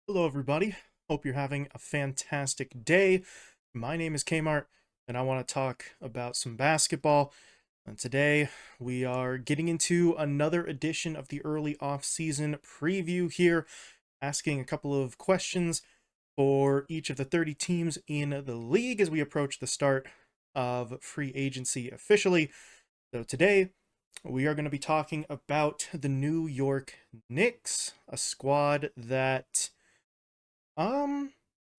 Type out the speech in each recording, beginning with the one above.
Hello, everybody. Hope you're having a fantastic day. My name is Kmart, and I want to talk about some basketball. And today, we are getting into another edition of the early off-season preview here, asking a couple of questions for each of the 30 teams in the league as we approach the start of free agency officially. So today, we are going to be talking about the New York Knicks, a squad that um,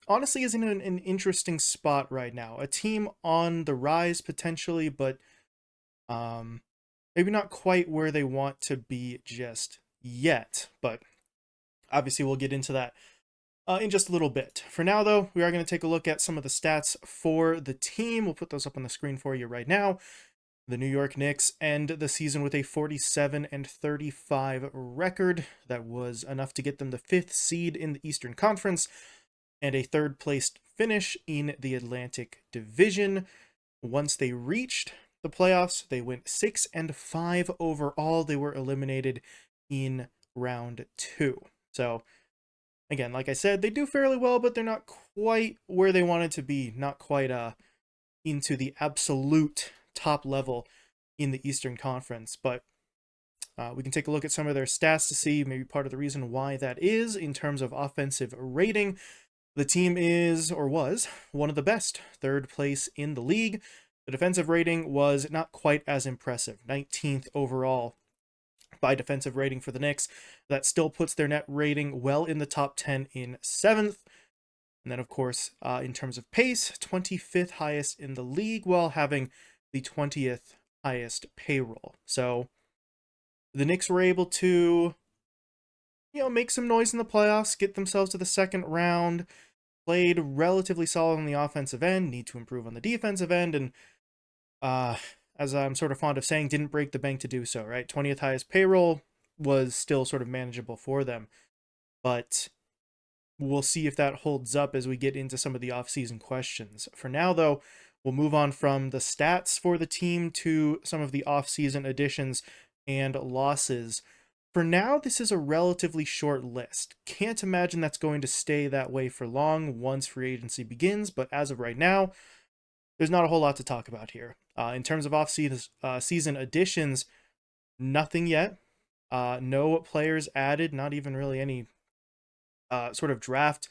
honestly is in an interesting spot right now. A team on the rise potentially, but um, maybe not quite where they want to be just yet. But obviously, we'll get into that in just a little bit. For now, though, we are going to take a look at some of the stats for the team. We'll put those up on the screen for you right now. The New York Knicks end the season with a 47-35 record. That was enough to get them the fifth seed in the Eastern Conference and a third placed finish in the Atlantic Division. Once they reached the playoffs, they went 6-5 overall. They were eliminated in round two. So, again, like I said, they do fairly well, but they're not quite where they wanted to be. Not quite into the absolute top level in the Eastern Conference. But we can take a look at some of their stats to see maybe part of the reason why that is in terms of offensive rating. The team is, or was, one of the best, third place in the league. The defensive rating was not quite as impressive, 19th overall by defensive rating for the Knicks. That still puts their net rating well in the top 10 in 7th. And then, of course, in terms of pace, 25th highest in the league while having the 20th highest payroll. So the Knicks were able to, make some noise in the playoffs, get themselves to the second round, played relatively solid on the offensive end, need to improve on the defensive end, and as I'm sort of fond of saying, didn't break the bank to do so, right? 20th highest payroll was still sort of manageable for them, but we'll see if that holds up as we get into some of the offseason questions. For now, though, we'll move on from the stats for the team to some of the offseason additions and losses. For now, this is a relatively short list. Can't imagine that's going to stay that way for long once free agency begins, but as of right now, there's not a whole lot to talk about here. In terms of off-season additions, nothing yet. No players added, not even really any sort of draft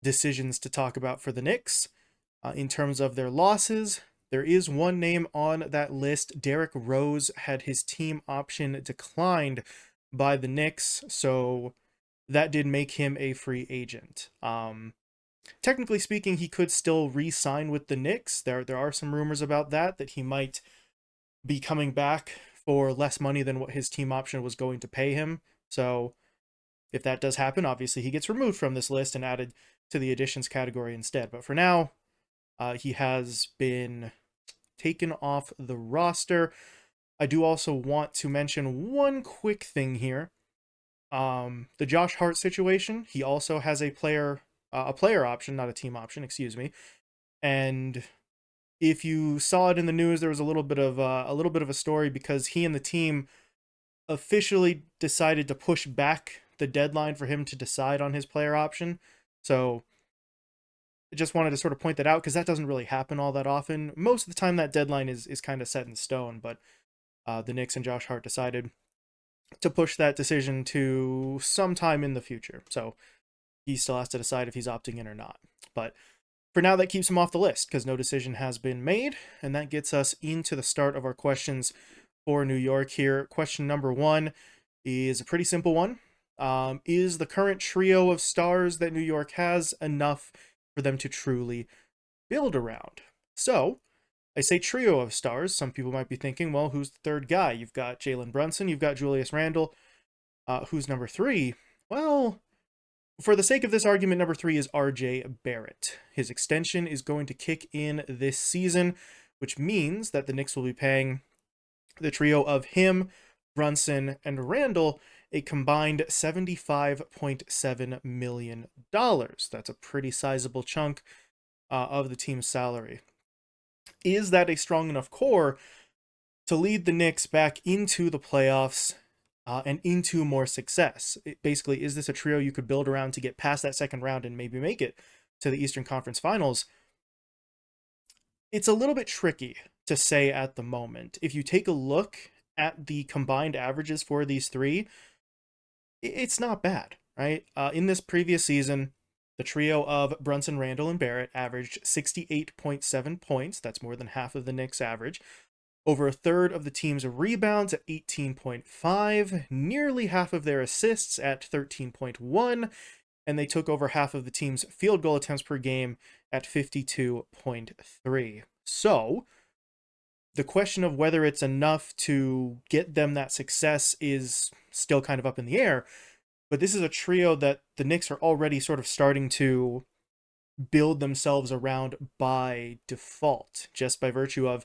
decisions to talk about for the Knicks. In terms of their losses, there is one name on that list. Derrick Rose had his team option declined by the Knicks, so that did make him a free agent. Technically speaking, he could still re-sign with the Knicks. There are some rumors about that he might be coming back for less money than what his team option was going to pay him. So if that does happen, obviously he gets removed from this list and added to the additions category instead. But for now, he has been taken off the roster. I do also want to mention one quick thing here. The Josh Hart situation. He also has a player option, not a team option, excuse me. And if you saw it in the news, there was a little bit of a story because he and the team officially decided to push back the deadline for him to decide on his player option. So I just wanted to sort of point that out because that doesn't really happen all that often. Most of the time, that deadline is kind of set in stone. But the Knicks and Josh Hart decided to push that decision to sometime in the future. So he still has to decide if he's opting in or not. But for now, that keeps him off the list because no decision has been made. And that gets us into the start of our questions for New York here. Question number one is a pretty simple one. Is the current trio of stars that New York has enough for them to truly build around? So, I say trio of stars. Some people might be thinking, well, who's the third guy? You've got Jalen Brunson, you've got Julius Randle. Who's number three? Well, for the sake of this argument, number three is RJ Barrett. His extension is going to kick in this season, which means that the Knicks will be paying the trio of him, Brunson, and Randle a combined $75.7 million. That's a pretty sizable chunk of the team's salary. Is that a strong enough core to lead the Knicks back into the playoffs and into more success. Basically, is this a trio you could build around to get past that second round and maybe make it to the Eastern Conference Finals? It's a little bit tricky to say at the moment. If you take a look at the combined averages for these three, it's not bad, right? In this previous season, the trio of Brunson, Randle, and Barrett averaged 68.7 points. That's more than half of the Knicks' average. Over a third of the team's rebounds at 18.5, nearly half of their assists at 13.1, and they took over half of the team's field goal attempts per game at 52.3. So, the question of whether it's enough to get them that success is still kind of up in the air, but this is a trio that the Knicks are already sort of starting to build themselves around by default, just by virtue of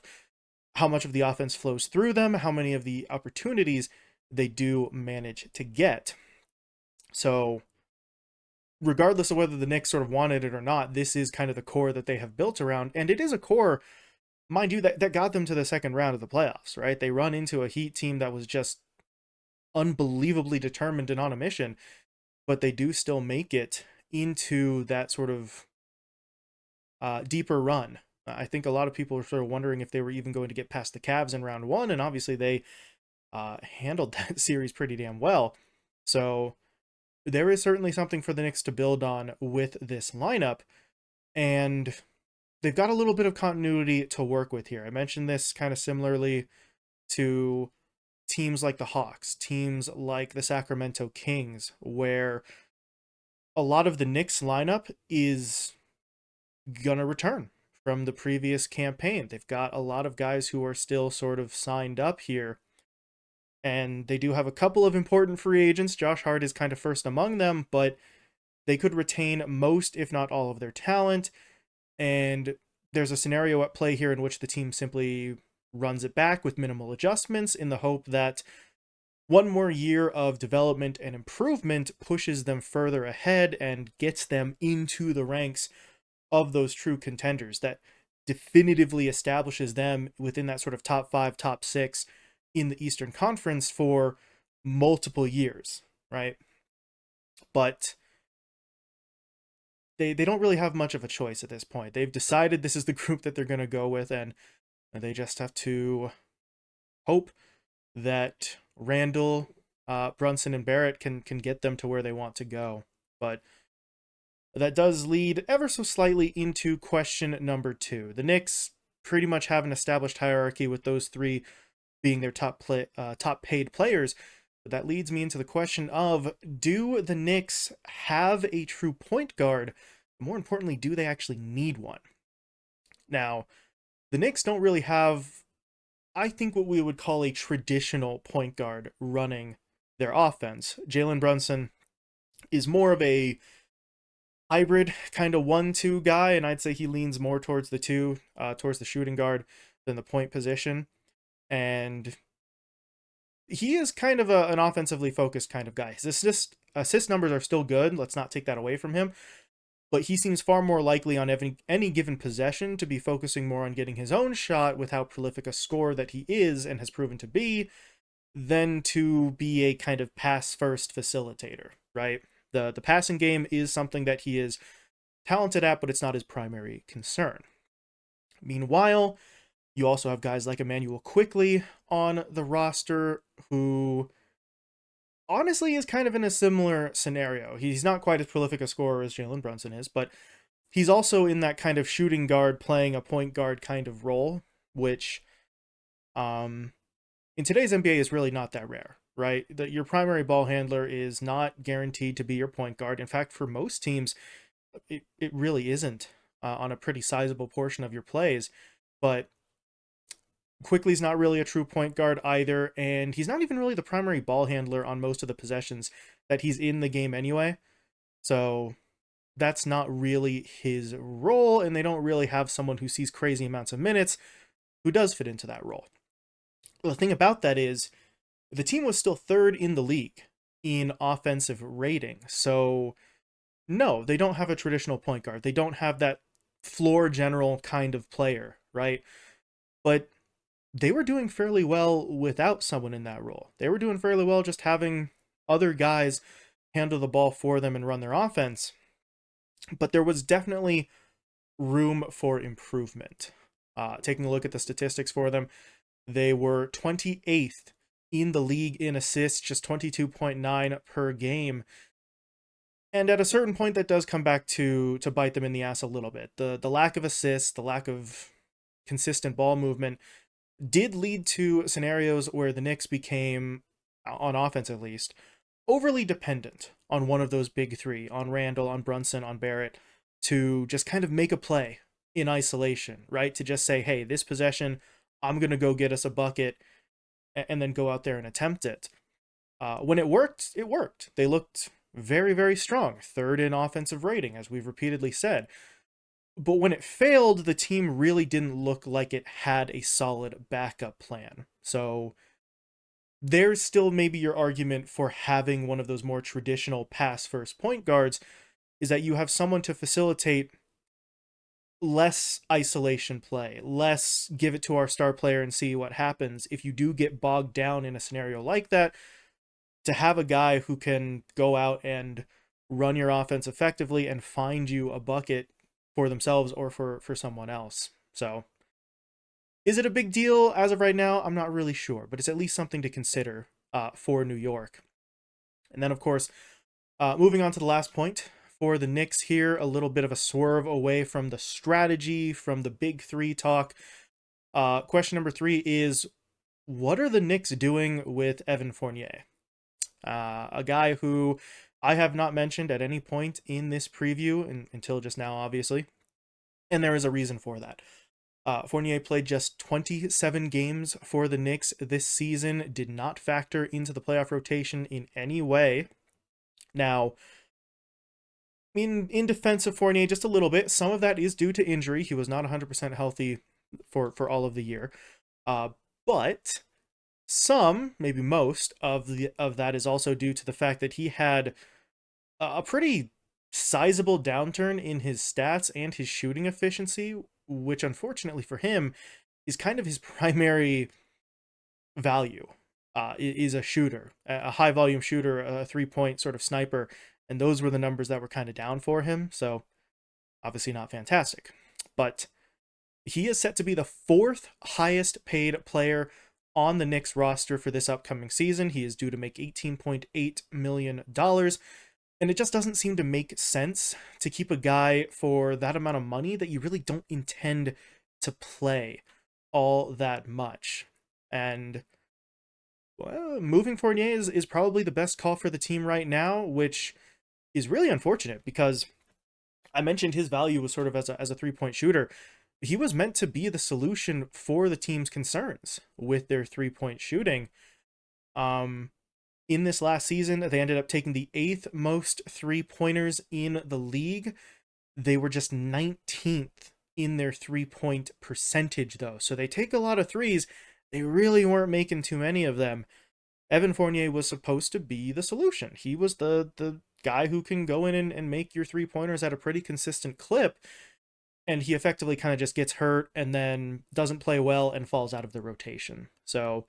how much of the offense flows through them, how many of the opportunities they do manage to get. So, regardless of whether the Knicks sort of wanted it or not, this is kind of the core that they have built around. And it is a core, mind you, that got them to the second round of the playoffs, right? They run into a Heat team that was just unbelievably determined and on a mission, but they do still make it into that sort of deeper run. I think a lot of people are sort of wondering if they were even going to get past the Cavs in round one, and obviously they handled that series pretty damn well. So there is certainly something for the Knicks to build on with this lineup, and they've got a little bit of continuity to work with here. I mentioned this kind of similarly to teams like the Hawks, teams like the Sacramento Kings, where a lot of the Knicks lineup is gonna return from the previous campaign. They've got a lot of guys who are still sort of signed up here, and they do have a couple of important free agents. Josh Hart is kind of first among them, but they could retain most, if not all, of their talent. And there's a scenario at play here in which the team simply runs it back with minimal adjustments in the hope that one more year of development and improvement pushes them further ahead and gets them into the ranks of those true contenders, that definitively establishes them within that sort of top 5, top 6 in the Eastern Conference for multiple years, right? But they don't really have much of a choice at this point. They've decided this is the group that they're going to go with, and they just have to hope that Randle, Brunson, and Barrett can get them to where they want to go. But that does lead ever so slightly into question number 2. The Knicks pretty much have an established hierarchy with those three being their top paid players. But that leads me into the question of, do the Knicks have a true point guard? More importantly, do they actually need one? Now, the Knicks don't really have, I think, what we would call a traditional point guard running their offense. Jalen Brunson is more of a hybrid kind of 1-2 guy, and I'd say he leans more towards the 2, towards the shooting guard than the point position. And he is kind of an offensively focused kind of guy. His assist numbers are still good. Let's not take that away from him. But he seems far more likely on any given possession to be focusing more on getting his own shot with how prolific a scorer that he is and has proven to be, than to be a kind of pass-first facilitator, right? The passing game is something that he is talented at, but it's not his primary concern. Meanwhile, you also have guys like Emmanuel Quickley on the roster, who honestly is kind of in a similar scenario. He's not quite as prolific a scorer as Jalen Brunson is, but he's also in that kind of shooting guard, playing a point guard kind of role, which in today's NBA is really not that rare, right? That your primary ball handler is not guaranteed to be your point guard. In fact, for most teams, it really isn't on a pretty sizable portion of your plays. But Quickly's not really a true point guard either, and he's not even really the primary ball handler on most of the possessions that he's in the game anyway. So that's not really his role, and they don't really have someone who sees crazy amounts of minutes who does fit into that role. Well, the thing about that is the team was still third in the league in offensive rating. So no, they don't have a traditional point guard. They don't have that floor general kind of player, right? But they were doing fairly well without someone in that role. They were doing fairly well just having other guys handle the ball for them and run their offense. But there was definitely room for improvement. Taking a look at the statistics for them, they were 28th in the league in assists, just 22.9 per game. And at a certain point, that does come back to bite them in the ass a little bit. The lack of assists, the lack of consistent ball movement did lead to scenarios where the Knicks became, on offense at least, overly dependent on one of those big three, on Randle, on Brunson, on Barrett, to just kind of make a play in isolation, right? To just say, hey, this possession, I'm going to go get us a bucket, and then go out there and attempt it. When it worked, it worked. They looked very, very strong, third in offensive rating, as we've repeatedly said. But when it failed, the team really didn't look like it had a solid backup plan. So there's still maybe your argument for having one of those more traditional pass first point guards, is that you have someone to facilitate less isolation play, less give it to our star player and see what happens. If you do get bogged down in a scenario like that, to have a guy who can go out and run your offense effectively and find you a bucket for themselves or for someone else. So is it a big deal as of right now? I'm not really sure, but it's at least something to consider for New York. And then, of course, moving on to the last point for the Knicks here, a little bit of a swerve away from the strategy, from the big three talk. Question number 3 is, what are the Knicks doing with Evan Fournier? A guy who I have not mentioned at any point in this preview until just now, obviously. And there is a reason for that. Fournier played just 27 games for the Knicks this season, did not factor into the playoff rotation in any way. Now, in defense of Fournier, just a little bit, some of that is due to injury. He was not 100% healthy for all of the year. But some, maybe most, of that is also due to the fact that he had a pretty sizable downturn in his stats and his shooting efficiency, which unfortunately for him is kind of his primary value. Is a shooter, a high volume shooter, a 3-point sort of sniper, and those were the numbers that were kind of down for him. So obviously not fantastic, but he is set to be the 4th highest paid player on the Knicks roster for this upcoming season. He is due to make $18.8 million. And it just doesn't seem to make sense to keep a guy for that amount of money that you really don't intend to play all that much. And well, moving Fournier is probably the best call for the team right now, which is really unfortunate because I mentioned his value was sort of as a 3-point shooter. He was meant to be the solution for the team's concerns with their 3-point shooting. In this last season, they ended up taking the 8th most 3-pointers in the league. They were just 19th in their 3-point percentage, though. So they take a lot of threes. They really weren't making too many of them. Evan Fournier was supposed to be the solution. He was the guy who can go in and make your 3-pointers at a pretty consistent clip. And he effectively kind of just gets hurt and then doesn't play well and falls out of the rotation. So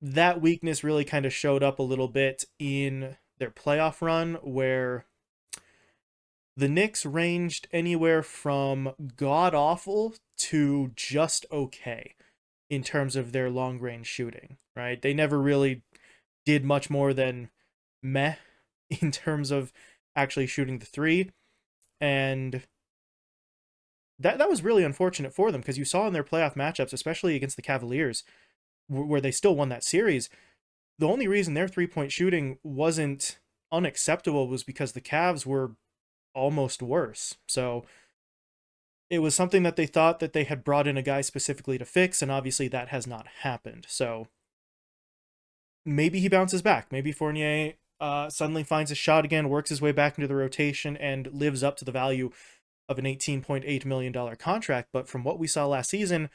that weakness really kind of showed up a little bit in their playoff run, where the Knicks ranged anywhere from god-awful to just okay in terms of their long-range shooting, right? They never really did much more than meh in terms of actually shooting the 3. And that was really unfortunate for them, because you saw in their playoff matchups, especially against the Cavaliers, where they still won that series, the only reason their 3-point shooting wasn't unacceptable was because the Cavs were almost worse. So it was something that they thought that they had brought in a guy specifically to fix, and obviously that has not happened. So maybe he bounces back. Maybe Fournier suddenly finds a shot again, works his way back into the rotation, and lives up to the value of an $18.8 million contract. But from what we saw last season,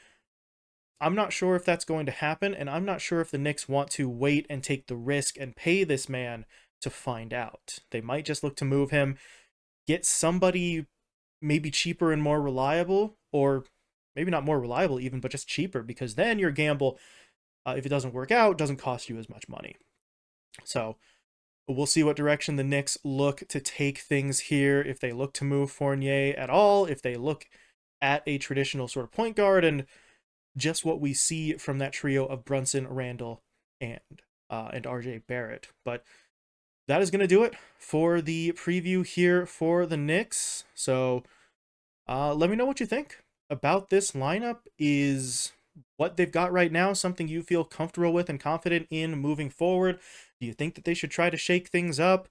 I'm not sure if that's going to happen, and I'm not sure if the Knicks want to wait and take the risk and pay this man to find out. They might just look to move him, get somebody maybe cheaper and more reliable, or maybe not more reliable even, but just cheaper, because then your gamble, if it doesn't work out, doesn't cost you as much money. So we'll see what direction the Knicks look to take things here, if they look to move Fournier at all, if they look at a traditional sort of point guard, and just what we see from that trio of Brunson, Randle, and RJ Barrett. But that is going to do it for the preview here for the Knicks. So let me know what you think about this lineup. Is what they've got right now something you feel comfortable with and confident in moving forward? Do you think that they should try to shake things up?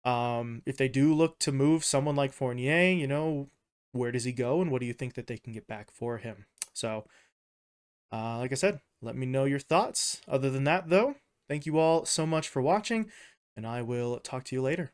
If they do look to move someone like Fournier, where does he go, and what do you think that they can get back for him? So, like I said, let me know your thoughts. Other than that, though, thank you all so much for watching, and I will talk to you later.